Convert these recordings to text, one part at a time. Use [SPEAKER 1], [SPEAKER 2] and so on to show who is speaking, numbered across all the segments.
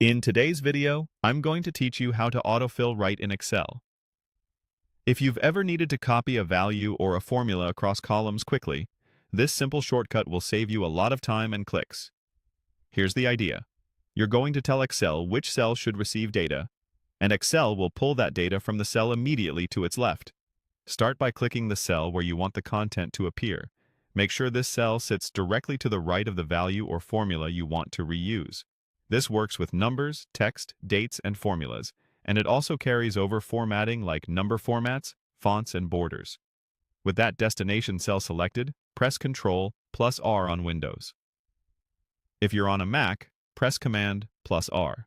[SPEAKER 1] In today's video, I'm going to teach you how to autofill right in Excel. If you've ever needed to copy a value or a formula across columns quickly, this simple shortcut will save you a lot of time and clicks. Here's the idea. You're going to tell Excel which cell should receive data, and Excel will pull that data from the cell immediately to its left. Start by clicking the cell where you want the content to appear. Make sure this cell sits directly to the right of the value or formula you want to reuse. This works with numbers, text, dates, and formulas, and it also carries over formatting like number formats, fonts, and borders. With that destination cell selected, press Ctrl+R on Windows. If you're on a Mac, press Command+R.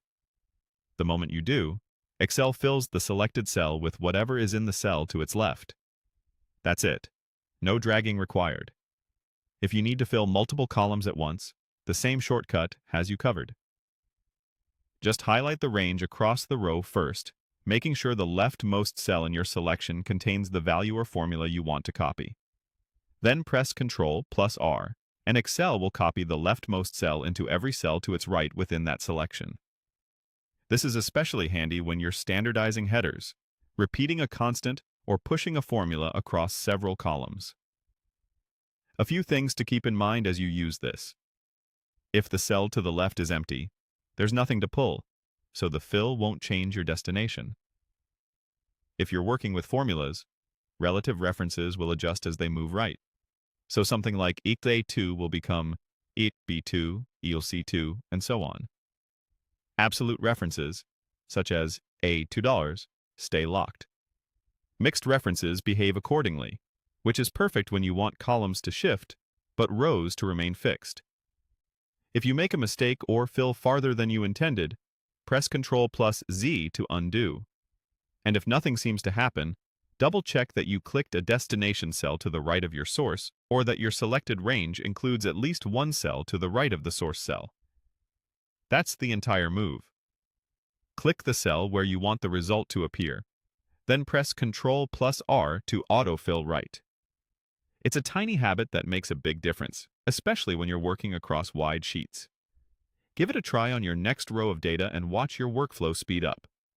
[SPEAKER 1] The moment you do, Excel fills the selected cell with whatever is in the cell to its left. That's it. No dragging required. If you need to fill multiple columns at once, the same shortcut has you covered. Just highlight the range across the row first, making sure the leftmost cell in your selection contains the value or formula you want to copy. Then press Ctrl+R, and Excel will copy the leftmost cell into every cell to its right within that selection. This is especially handy when you're standardizing headers, repeating a constant, or pushing a formula across several columns. A few things to keep in mind as you use this. If the cell to the left is empty, there's nothing to pull, so the fill won't change your destination. If you're working with formulas, relative references will adjust as they move right. So something like A2 will become B2, C2, and so on. Absolute references, such as A$2, stay locked. Mixed references behave accordingly, which is perfect when you want columns to shift, but rows to remain fixed. If you make a mistake or fill farther than you intended, press Ctrl+Z to undo. And if nothing seems to happen, double-check that you clicked a destination cell to the right of your source or that your selected range includes at least one cell to the right of the source cell. That's the entire move. Click the cell where you want the result to appear, then press Ctrl+R to autofill right. It's a tiny habit that makes a big difference, especially when you're working across wide sheets. Give it a try on your next row of data and watch your workflow speed up.